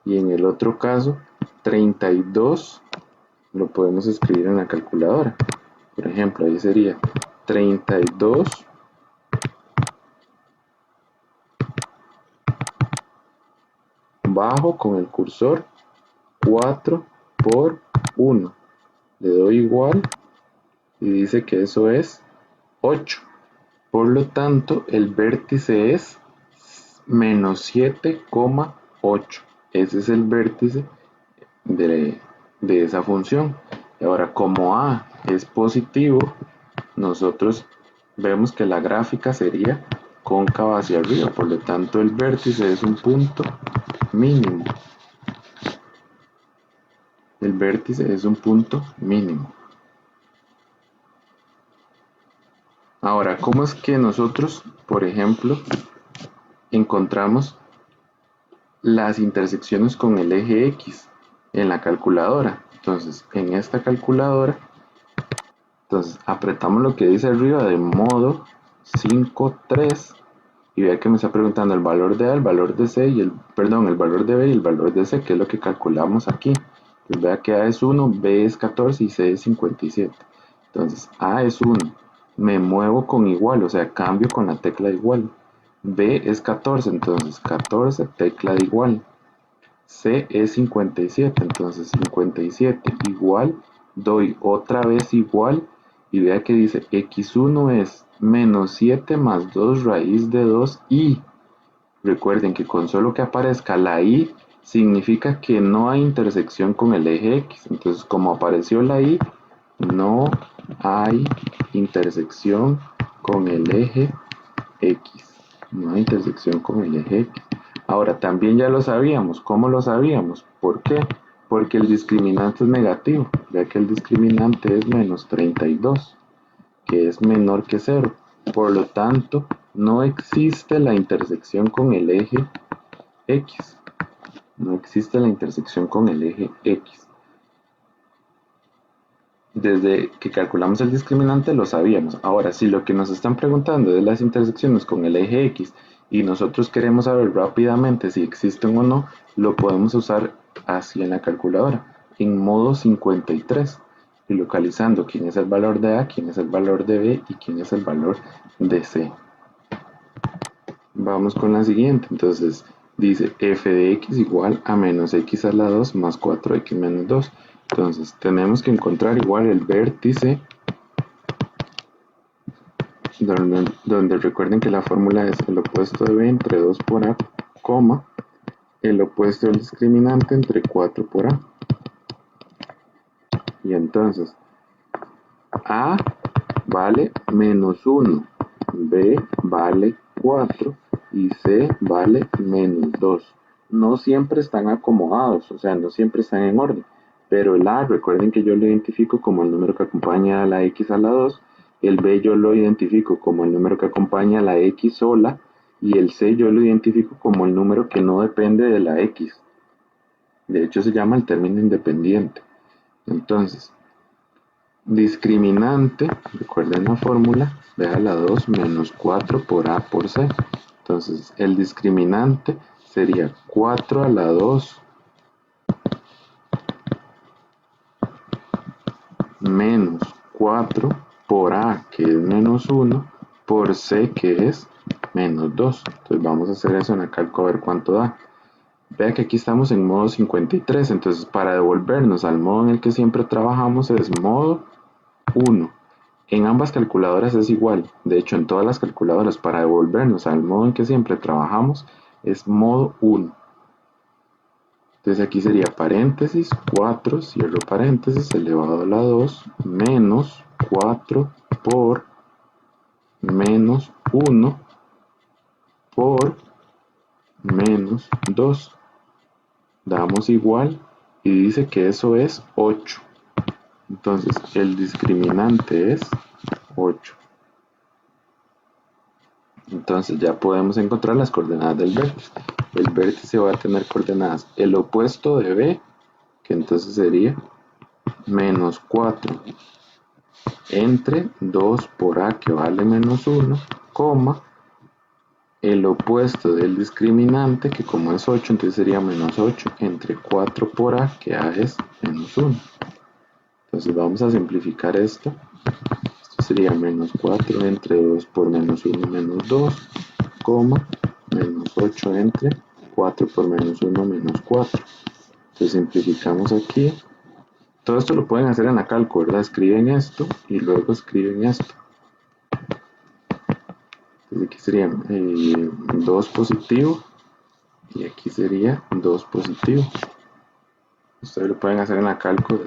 S1: Y en el otro caso, 32 lo podemos escribir en la calculadora. Por ejemplo, ahí sería 32 bajo con el cursor 4 por 1. Le doy igual y dice que eso es 8. Por lo tanto, el vértice es menos 7,8. Ese es el vértice de esa función. Y ahora, como a es positivo, nosotros vemos que la gráfica sería cóncava hacia arriba. Por lo tanto, el vértice es un punto mínimo. El vértice es un punto mínimo. Ahora, ¿cómo es que nosotros, por ejemplo, encontramos las intersecciones con el eje X en la calculadora? Entonces, en esta calculadora, apretamos lo que dice arriba de modo 5,3 y vea que me está preguntando el valor de A, el valor de C y el valor de B y el valor de C, que es lo que calculamos aquí. Entonces vea que A es 1, B es 14 y C es 57. Entonces A es 1, me muevo con igual, o sea, cambio con la tecla de igual. B es 14, entonces 14, tecla de igual. C es 57, entonces 57 igual, doy otra vez igual y vea que dice x1 es menos 7 más 2 raíz de 2i. Recuerden que con solo que aparezca la i significa que no hay intersección con el eje x. Entonces, como apareció la i, no hay intersección con el eje x. No hay intersección con el eje x. Ahora, también ya lo sabíamos. ¿Cómo lo sabíamos? ¿Por qué? Porque el discriminante es negativo, ya que el discriminante es menos 32, que es menor que 0. Por lo tanto, no existe la intersección con el eje X. No existe la intersección con el eje X. Desde que calculamos el discriminante lo sabíamos. Ahora, si lo que nos están preguntando es las intersecciones con el eje X y nosotros queremos saber rápidamente si existen o no, lo podemos usar así en la calculadora, en modo 53, y localizando quién es el valor de A, quién es el valor de B y quién es el valor de C. Vamos con la siguiente. Entonces dice f de x igual a menos x a la 2 más 4x menos 2. Entonces tenemos que encontrar igual el vértice donde recuerden que la fórmula es el opuesto de b entre 2 por a, coma, el opuesto del discriminante entre 4 por a. Y entonces a vale menos 1, b vale 4 y c vale menos 2. No siempre están acomodados, o sea, no siempre están en orden, pero el a, recuerden que yo lo identifico como el número que acompaña a la x a la 2, el b yo lo identifico como el número que acompaña a la x sola, y el c yo lo identifico como el número que no depende de la x. De hecho se llama el término independiente. Entonces, discriminante, recuerden la fórmula, b a la 2 menos 4 por a por c. Entonces, el discriminante sería 4 a la 2 menos 4 por a, que es menos 1, por c, que es menos 2. Entonces, vamos a hacer eso en el cálculo a ver cuánto da. Vea que aquí estamos en modo 53, entonces para devolvernos al modo en el que siempre trabajamos es modo 1. En ambas calculadoras es igual, de hecho en todas las calculadoras para devolvernos al modo en que siempre trabajamos es modo 1. Entonces aquí sería paréntesis 4, cierro paréntesis, elevado a la 2, menos 4 por menos 1 por menos 2. Damos igual y dice que eso es 8. Entonces el discriminante es 8. Entonces ya podemos encontrar las coordenadas del vértice. El vértice va a tener coordenadas el opuesto de B, que entonces sería menos 4 entre 2 por A, que vale menos 1, coma, el opuesto del discriminante, que como es 8, entonces sería menos 8 entre 4 por A, que A es menos 1. Entonces vamos a simplificar esto. Esto sería menos 4 entre 2 por menos 1 menos 2, coma, menos 8 entre 4 por menos 1 menos 4. Entonces simplificamos aquí. Todo esto lo pueden hacer en la calco, ¿verdad? Escriben esto y luego escriben esto. Entonces aquí sería 2 positivo y aquí sería 2 positivo. Ustedes lo pueden hacer en la calco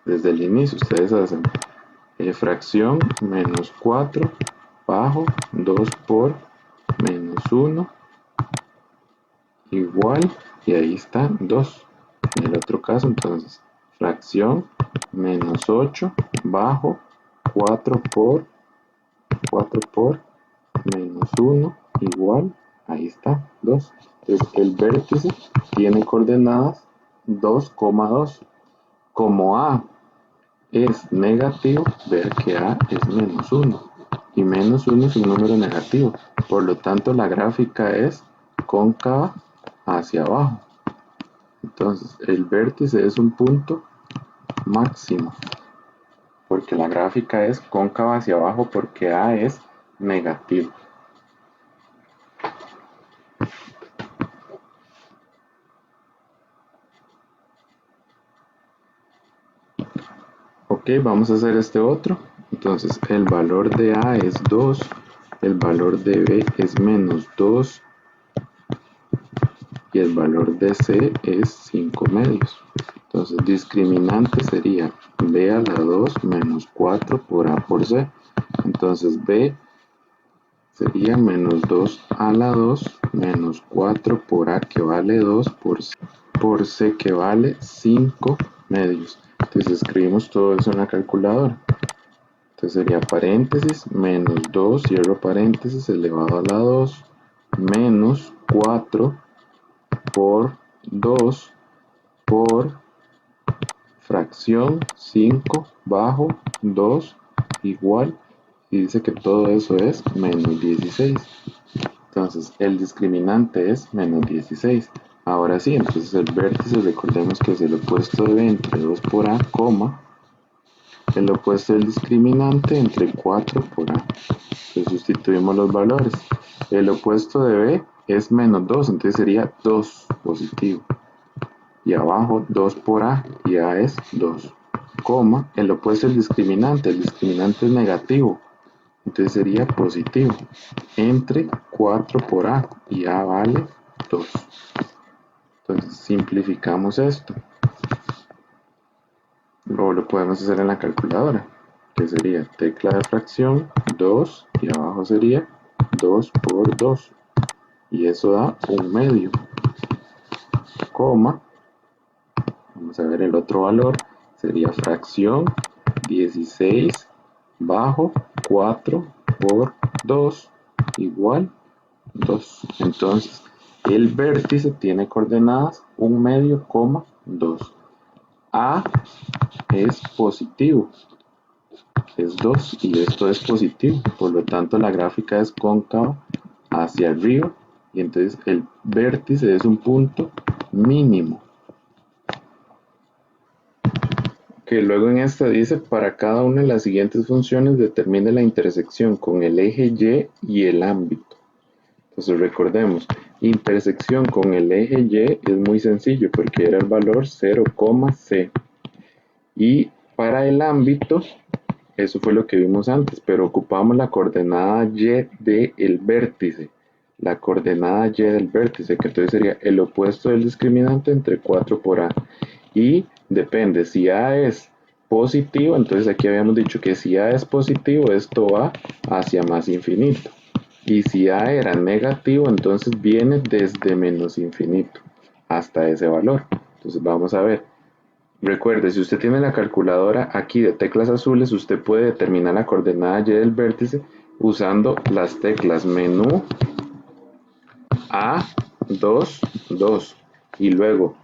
S1: desde el inicio. Ustedes hacen fracción menos 4 bajo 2 por menos 1 igual, y ahí está 2. En el otro caso, entonces, fracción menos 8 bajo 4 por menos 1 igual, ahí está 2. Entonces el vértice tiene coordenadas 2,2. Como A es negativo, ver que A es menos 1 y menos 1 es un número negativo, por lo tanto la gráfica es cóncava hacia abajo. Entonces el vértice es un punto máximo, porque la gráfica es cóncava hacia abajo porque A es negativo. Ok, vamos a hacer este otro. Entonces el valor de A es 2, el valor de B es menos 2 y el valor de C es 5 medios. Entonces discriminante sería B a la 2 menos 4 por A por C. Entonces B sería menos 2 a la 2 menos 4 por A, que vale 2 por C, que vale 5 medios. Entonces escribimos todo eso en la calculadora. Entonces sería paréntesis menos 2, cierro paréntesis, elevado a la 2 menos 4 por 2 por fracción 5 bajo 2 igual, y dice que todo eso es menos 16. Entonces el discriminante es menos 16. Ahora sí, entonces el vértice, recordemos que es el opuesto de B entre 2 por A, coma, el opuesto del discriminante entre 4 por A. Entonces sustituimos los valores. El opuesto de B es menos 2, entonces sería 2 positivo. Y abajo 2 por A, y A es 2. Coma, el opuesto del discriminante. El discriminante es negativo, entonces sería positivo. Entre 4 por A, y A vale 2. Entonces simplificamos esto. Luego lo podemos hacer en la calculadora, que sería tecla de fracción 2 y abajo sería 2 por 2, y eso da 1 medio, coma, vamos a ver el otro valor, sería fracción 16 bajo 4 por 2 igual 2. Entonces el vértice tiene coordenadas 1 medio, 2. A es positivo, es 2, y esto es positivo, por lo tanto la gráfica es cóncava hacia arriba, y entonces el vértice es un punto mínimo. Que luego en esta dice, para cada una de las siguientes funciones determine la intersección con el eje Y y el ámbito. Entonces recordemos, intersección con el eje Y es muy sencillo porque era el valor 0, C. Y para el ámbito, eso fue lo que vimos antes, pero ocupamos la coordenada Y del vértice. La coordenada Y del vértice, que entonces sería el opuesto del discriminante entre 4 por A. Y depende, si A es positivo, entonces aquí habíamos dicho que si A es positivo, esto va hacia más infinito. Y si A era negativo, entonces viene desde menos infinito hasta ese valor. Entonces vamos a ver. Recuerde, si usted tiene la calculadora aquí de teclas azules, usted puede determinar la coordenada Y del vértice usando las teclas menú A, 2, 2. Y luego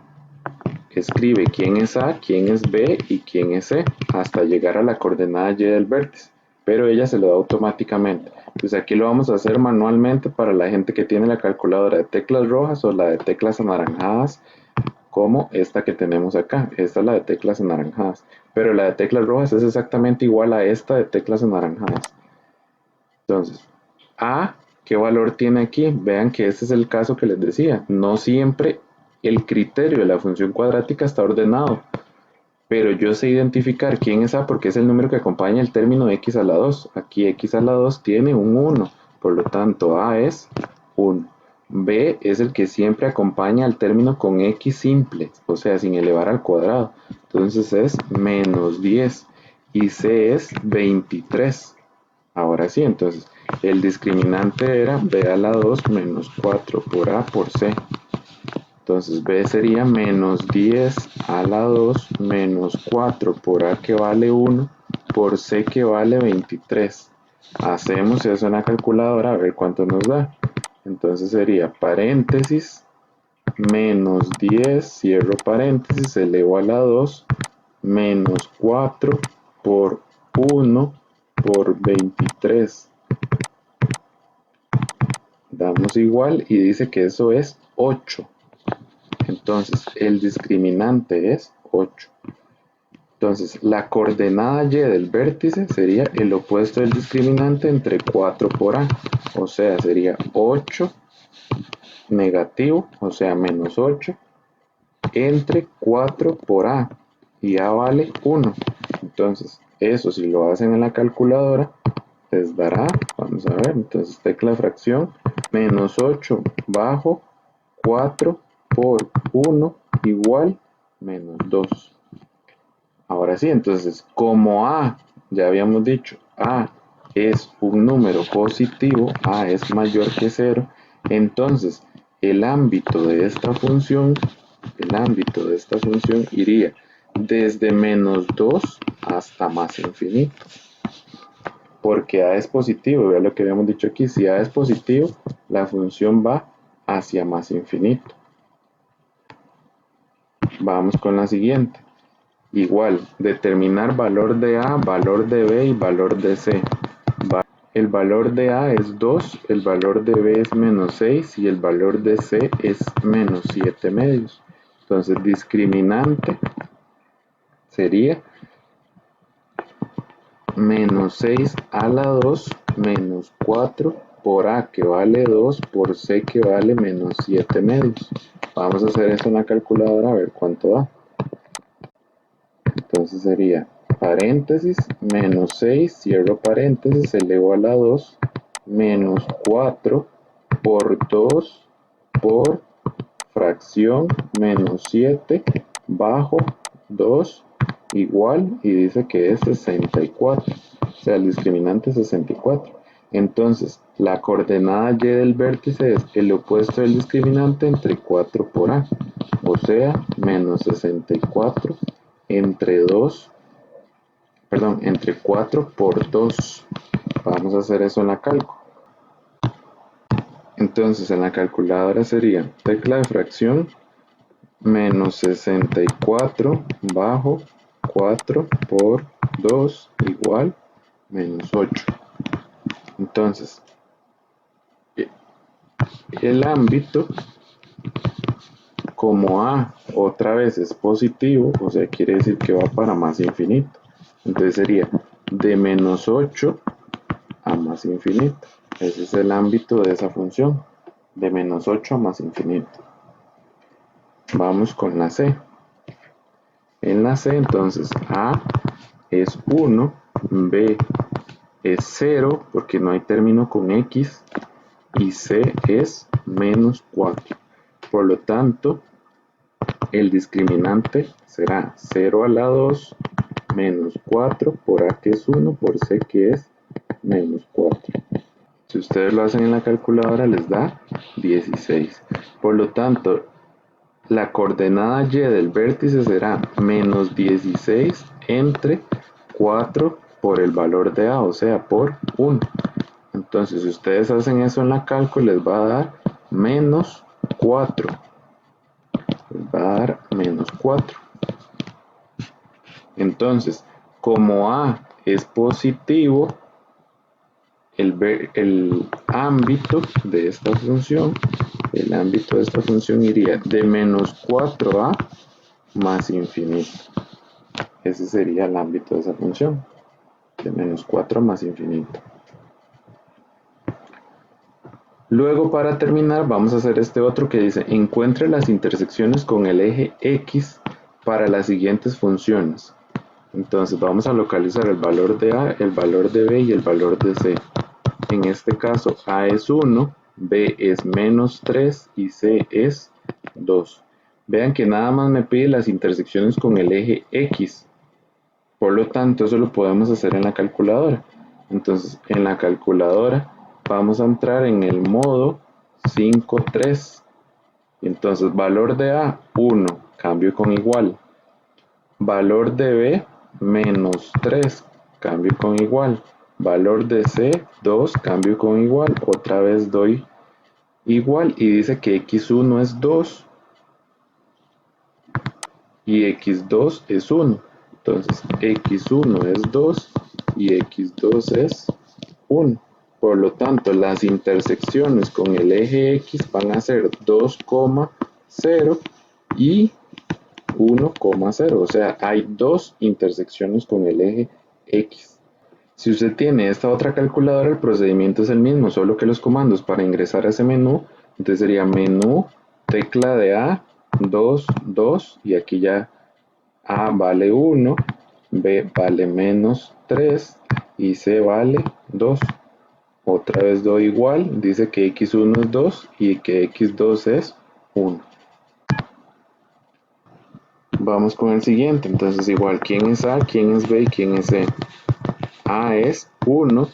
S1: escribe quién es A, quién es B y quién es C hasta llegar a la coordenada Y del vértice, pero ella se lo da automáticamente. Pues aquí lo vamos a hacer manualmente para la gente que tiene la calculadora de teclas rojas o la de teclas anaranjadas, como esta que tenemos acá. Esta es la de teclas anaranjadas, pero la de teclas rojas es exactamente igual a esta de teclas anaranjadas. Entonces, A, ¿qué valor tiene aquí? Vean que este es el caso que les decía. No siempre el criterio de la función cuadrática está ordenado, pero yo sé identificar quién es A porque es el número que acompaña el término de x a la 2. Aquí x a la 2 tiene un 1, por lo tanto A es 1. B es el que siempre acompaña al término con x simple, o sea, sin elevar al cuadrado. Entonces es menos 10 y C es 23. Ahora sí, entonces el discriminante era b a la 2 menos 4 por a por c. Entonces b sería menos 10 a la 2 menos 4 por a que vale 1 por c que vale 23. Hacemos eso en la calculadora a ver cuánto nos da. Entonces sería paréntesis menos 10, cierro paréntesis, elevo a la 2 menos 4 por 1 por 23. Damos igual y dice que eso es 8. Entonces el discriminante es 8. Entonces la coordenada Y del vértice sería el opuesto del discriminante entre 4 por A. O sea, sería 8 negativo, o sea, menos 8, entre 4 por A. Y A vale 1. Entonces, eso si lo hacen en la calculadora, les dará, vamos a ver, entonces tecla de fracción, menos 8 bajo 4 por 1 igual menos 2. Ahora sí, entonces, como A, ya habíamos dicho, A es un número positivo, A es mayor que 0, entonces el ámbito de esta función, iría desde menos 2 hasta más infinito. Porque A es positivo, vea lo que habíamos dicho aquí, si A es positivo, la función va hacia más infinito. Vamos con la siguiente. Igual, determinar valor de A, valor de B y valor de C. El valor de A es 2, el valor de B es menos 6 y el valor de C es menos 7 medios. Entonces, discriminante sería menos 6 a la 2 menos 4 por A que vale 2 por C que vale menos 7 medios. Vamos a hacer esto en la calculadora a ver cuánto da. Entonces sería paréntesis menos 6, cierro paréntesis, elevo a la 2 menos 4 por 2 por fracción menos 7 bajo 2 igual y dice que es 64, o sea el discriminante es 64. Entonces la coordenada Y del vértice es el opuesto del discriminante entre 4 por A, o sea menos 64 entre 2, perdón, entre 4 por 2. Vamos a hacer eso en la calco. Entonces en la calculadora sería tecla de fracción menos 64 bajo 4 por 2 igual menos 8. Entonces, el ámbito, como A otra vez es positivo, o sea, quiere decir que va para más infinito. Entonces sería de menos 8 a más infinito. Ese es el ámbito de esa función, de menos 8 a más infinito. Vamos con la C. En la C, entonces, A es 1, B es 0, porque no hay término con X, y C es menos 4. Por lo tanto, el discriminante será 0 a la 2 menos 4 por A que es 1 por C que es menos 4. Si ustedes lo hacen en la calculadora les da 16. Por lo tanto, la coordenada y del vértice será menos 16 entre 4 por el valor de a, o sea, por 1. Entonces, si ustedes hacen eso en la cálculo, les va a dar menos 4. Les va a dar menos 4. Entonces, como a es positivo, el ámbito de esta función, iría de menos 4a más infinito. Ese sería el ámbito de esa función, de menos 4 más infinito. Luego, para terminar, vamos a hacer este otro que dice: encuentre las intersecciones con el eje X para las siguientes funciones. Entonces vamos a localizar el valor de a, el valor de b y el valor de c. En este caso a es 1, b es menos 3 y c es 2. Vean que nada más me pide las intersecciones con el eje X. Por lo tanto, eso lo podemos hacer en la calculadora. Entonces, en la calculadora vamos a entrar en el modo 5,3. Entonces, valor de a, 1, cambio con igual. Valor de b, menos 3, cambio con igual. Valor de c, 2, cambio con igual. Otra vez doy igual y dice que x1 es 2 y x2 es 1. Entonces, x1 es 2 y x2 es 1. Por lo tanto, las intersecciones con el eje X van a ser 2,0 y 1,0. O sea, hay dos intersecciones con el eje X. Si usted tiene esta otra calculadora, el procedimiento es el mismo, solo que los comandos para ingresar a ese menú, entonces sería menú, tecla de A, 2, 2, y aquí ya A vale 1, B vale menos 3 y C vale 2. Otra vez doy igual, dice que x1 es 2 y que x2 es 1. Vamos con el siguiente, entonces igual, ¿quién es A, quién es B y quién es C? A es 1,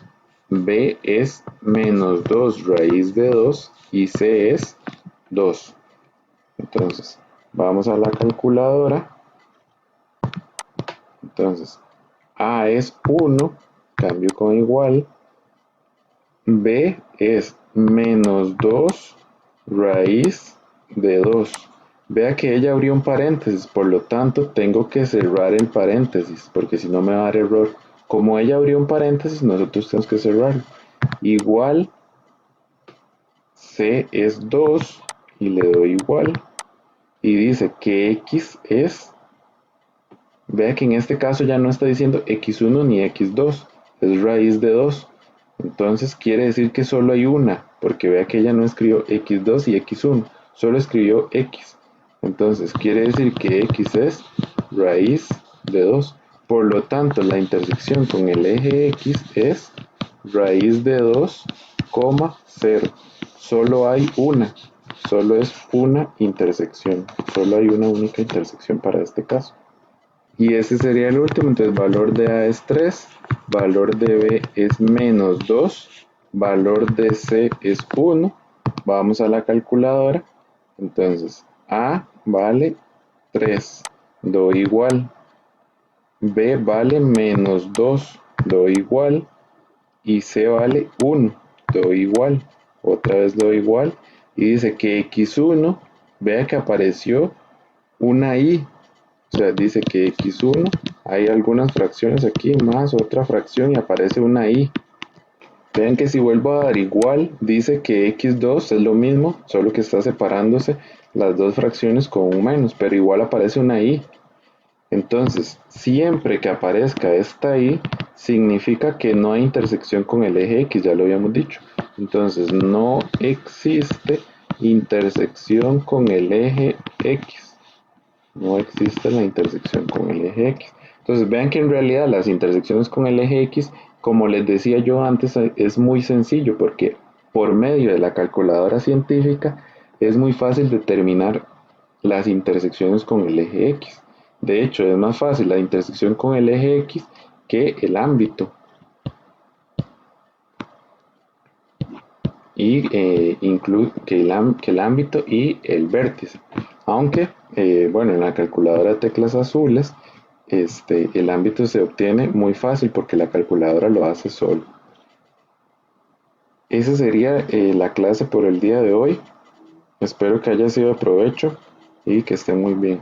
S1: B es menos 2 raíz de 2 y C es 2. Entonces, vamos a la calculadora. Entonces, A es 1, cambio con igual. B es menos 2 raíz de 2. Vea que ella abrió un paréntesis, por lo tanto tengo que cerrar el paréntesis, porque si no me va a dar error. Como ella abrió un paréntesis, nosotros tenemos que cerrarlo. Igual, C es 2 y le doy igual. Y dice que X es, vea que en este caso ya no está diciendo X1 ni X2, es raíz de 2. Entonces quiere decir que solo hay una, porque vea que ella no escribió x2 y x1, solo escribió x. Entonces quiere decir que x es raíz de 2. Por lo tanto, la intersección con el eje x es raíz de 2, 0. Solo hay una, solo es una intersección, solo hay una única intersección para este caso. Y ese sería el último, entonces valor de A es 3, valor de B es menos 2, valor de C es 1, vamos a la calculadora, entonces A vale 3, doy igual, B vale menos 2, doy igual, y C vale 1, doy igual, otra vez doy igual, y dice que x1, vea que apareció una i. O sea, dice que x1, hay algunas fracciones aquí, más otra fracción y aparece una i. Vean que si vuelvo a dar igual, dice que x2 es lo mismo, solo que está separándose las dos fracciones con un menos, pero igual aparece una i. Entonces, siempre que aparezca esta i, significa que no hay intersección con el eje x, ya lo habíamos dicho. Entonces, no existe intersección con el eje x. No existe la intersección con el eje X. Entonces vean que en realidad las intersecciones con el eje X, como les decía yo antes, es muy sencillo porque por medio de la calculadora científica es muy fácil determinar las intersecciones con el eje X. De hecho, es más fácil la intersección con el eje X que el ámbito. y que el ámbito y el vértice. Aunque, bueno, en la calculadora de teclas azules, el ámbito se obtiene muy fácil porque la calculadora lo hace solo. Esa sería la clase por el día de hoy. Espero que haya sido de provecho y que esté muy bien.